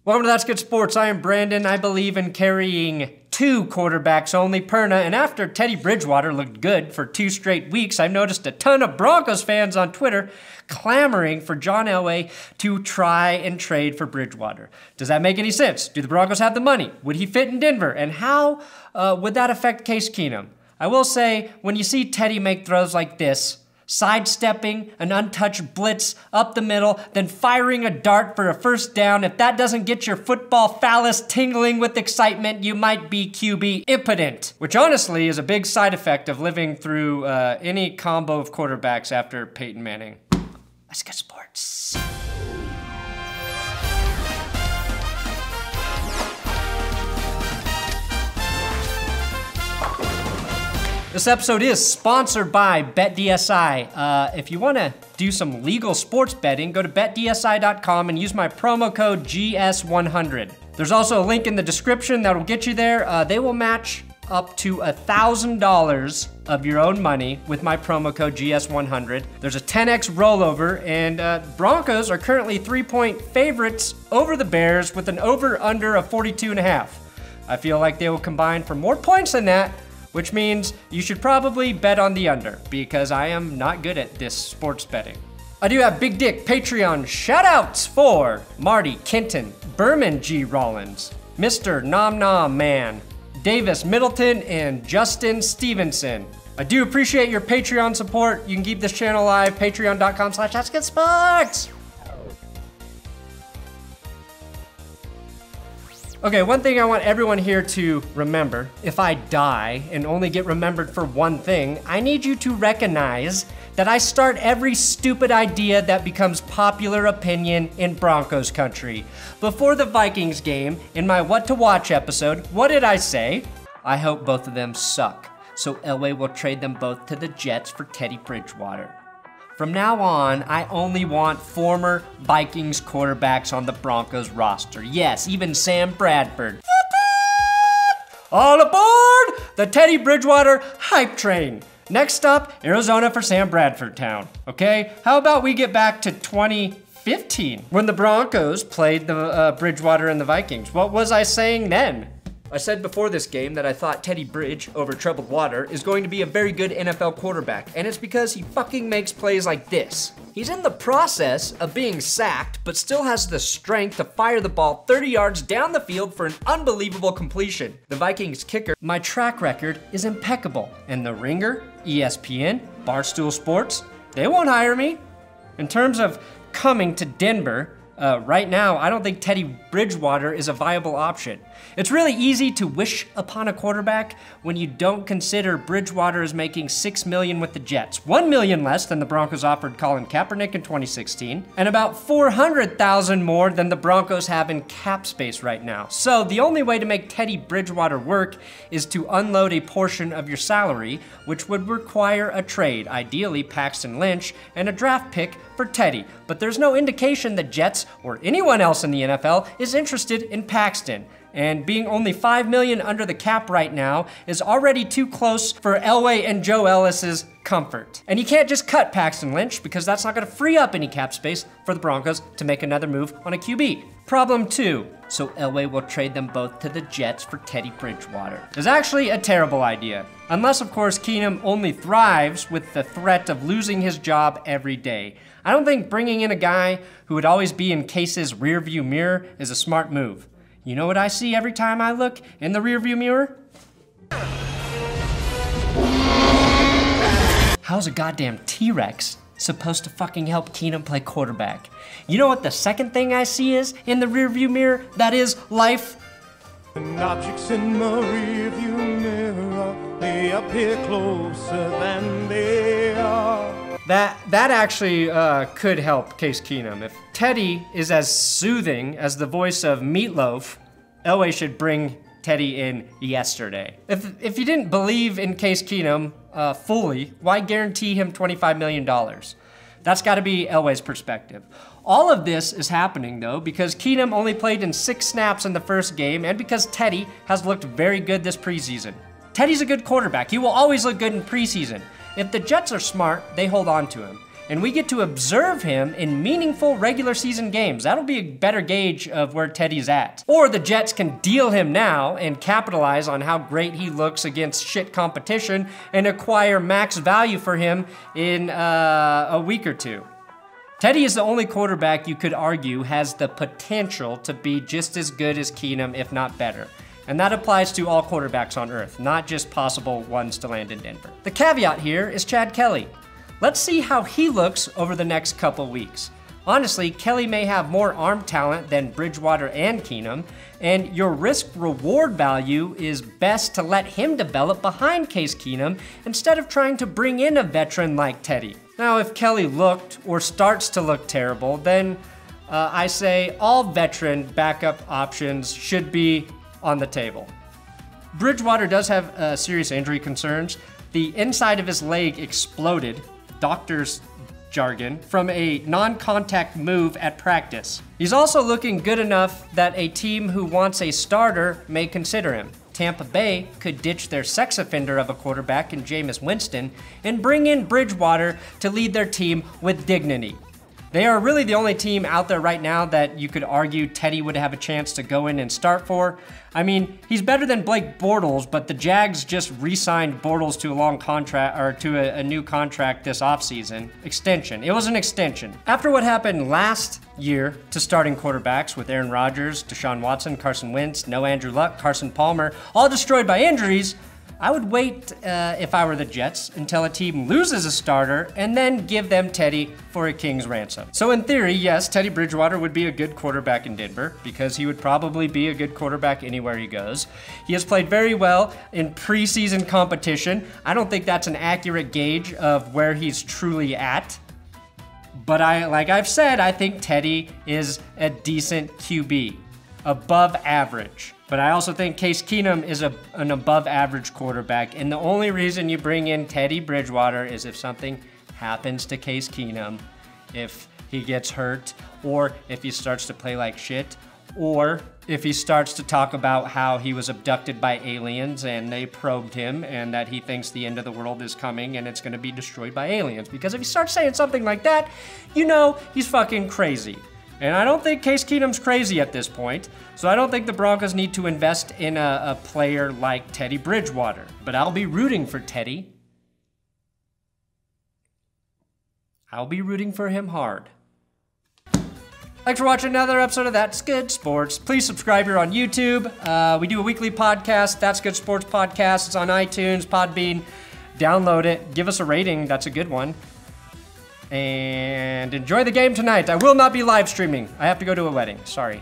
Welcome to That's Good Sports. I am Brandon. I believe in carrying two quarterbacks only, Perna. And after Teddy Bridgewater looked good for 2 straight weeks, I've noticed a ton of Broncos fans on Twitter clamoring for John Elway to try and trade for Bridgewater. Does that make any sense? Do the Broncos have the money? Would he fit in Denver? And how would that affect Case Keenum? I will say, when you see Teddy make throws like this, sidestepping an untouched blitz up the middle, then firing a dart for a first down. If that doesn't get your football phallus tingling with excitement, you might be QB impotent, which honestly is a big side effect of living through any combo of quarterbacks after Peyton Manning. That's Good Sports. This episode is sponsored by BetDSI. If you want to do some legal sports betting, go to betdsi.com and use my promo code GS100. There's also a link in the description that'll get you there. They will match up to $1,000 of your own money with my promo code GS100. There's a 10x rollover, and Broncos are currently 3-point favorites over the Bears with an over-under of 42.5. I feel like they will combine for more points than that, which means you should probably bet on the under, because I am not good at this sports betting. I do have Big Dick Patreon shoutouts for Marty Kenton, Berman G. Rollins, Mr. Nom Nom Man, Davis Middleton, and Justin Stevenson. I do appreciate your Patreon support. You can keep this channel alive, patreon.com/ThatsGoodSports. Okay, one thing I want everyone here to remember, if I die and only get remembered for one thing, I need you to recognize that I start every stupid idea that becomes popular opinion in Broncos Country. Before the Vikings game, in my What to Watch episode, what did I say? I hope both of them suck, so Elway will trade them both to the Jets for Teddy Bridgewater. From now on, I only want former Vikings quarterbacks on the Broncos roster. Yes, even Sam Bradford. All aboard the Teddy Bridgewater hype train. Next up, Arizona for Sam Bradford town, okay? How about we get back to 2015 when the Broncos played the Bridgewater and the Vikings? What was I saying then? I said before this game that I thought Teddy Bridge over troubled water is going to be a very good NFL quarterback, and it's because he fucking makes plays like this. He's in the process of being sacked, but still has the strength to fire the ball 30 yards down the field for an unbelievable completion. The Vikings kicker, my track record is impeccable, and the Ringer, ESPN, Barstool Sports, they won't hire me. In terms of coming to Denver, right now, I don't think Teddy Bridgewater is a viable option. It's really easy to wish upon a quarterback when you don't consider Bridgewater is making $6 million with the Jets, $1 million less than the Broncos offered Colin Kaepernick in 2016, and about $400,000 more than the Broncos have in cap space right now. So the only way to make Teddy Bridgewater work is to unload a portion of your salary, which would require a trade, ideally Paxton Lynch, and a draft pick for Teddy. But there's no indication the Jets or anyone else in the NFL is interested in Paxton. And being only $5 million under the cap right now is already too close for Elway and Joe Ellis's comfort. And you can't just cut Paxton Lynch, because that's not gonna free up any cap space for the Broncos to make another move on a QB. Problem 2, so Elway will trade them both to the Jets for Teddy Bridgewater. It's actually a terrible idea. Unless, of course, Keenum only thrives with the threat of losing his job every day. I don't think bringing in a guy who would always be in Case's rearview mirror is a smart move. You know what I see every time I look in the rearview mirror? How's a goddamn T-Rex supposed to fucking help Keenum play quarterback? You know what the second thing I see is in the rearview mirror? That is life. And objects in the rearview mirror, they appear closer than they are. That actually could help Case Keenum. If Teddy is as soothing as the voice of Meatloaf, Elway should bring Teddy in yesterday. If you didn't believe in Case Keenum fully, why guarantee him $25 million? That's gotta be Elway's perspective. All of this is happening though because Keenum only played in 6 snaps in the first game and because Teddy has looked very good this preseason. Teddy's a good quarterback. He will always look good in preseason. If the Jets are smart, they hold on to him. and we get to observe him in meaningful regular season games. That'll be a better gauge of where Teddy's at. Or the Jets can deal him now and capitalize on how great he looks against shit competition and acquire max value for him in a week or two. Teddy is the only quarterback you could argue has the potential to be just as good as Keenum, if not better. And that applies to all quarterbacks on earth, not just possible ones to land in Denver. The caveat here is Chad Kelly. Let's see how he looks over the next couple weeks. Honestly, Kelly may have more arm talent than Bridgewater and Keenum, and your risk-reward value is best to let him develop behind Case Keenum instead of trying to bring in a veteran like Teddy. Now, if Kelly looked or starts to look terrible, then I say all veteran backup options should be on the table. Bridgewater does have serious injury concerns. The inside of his leg exploded, doctor's jargon, from a non-contact move at practice. He's also looking good enough that a team who wants a starter may consider him. Tampa Bay could ditch their sex offender of a quarterback in Jameis Winston and bring in Bridgewater to lead their team with dignity. They are really the only team out there right now that you could argue Teddy would have a chance to go in and start for. I mean, he's better than Blake Bortles, but the Jags just re-signed Bortles to a long contract, or to a new contract this offseason. Extension. It was an extension. After what happened last year to starting quarterbacks with Aaron Rodgers, Deshaun Watson, Carson Wentz, no Andrew Luck, Carson Palmer, all destroyed by injuries, I would wait, if I were the Jets, until a team loses a starter and then give them Teddy for a king's ransom. So in theory, yes, Teddy Bridgewater would be a good quarterback in Denver because he would probably be a good quarterback anywhere he goes. He has played very well in preseason competition. I don't think that's an accurate gauge of where he's truly at. But like I've said, I think Teddy is a decent QB, above average. But I also think Case Keenum is an above average quarterback, and the only reason you bring in Teddy Bridgewater is if something happens to Case Keenum, if he gets hurt, or if he starts to play like shit, or if he starts to talk about how he was abducted by aliens and they probed him and that he thinks the end of the world is coming and it's gonna be destroyed by aliens. Because if he starts saying something like that, you know he's fucking crazy. And I don't think Case Keenum's crazy at this point, so I don't think the Broncos need to invest in a player like Teddy Bridgewater. But I'll be rooting for Teddy. I'll be rooting for him hard. Thanks for watching another episode of That's Good Sports. Please subscribe here on YouTube. We do a weekly podcast, That's Good Sports Podcast. It's on iTunes, Podbean. Download it. Give us a rating. That's a good one. And enjoy the game tonight. I will not be live streaming. I have to go to a wedding. Sorry.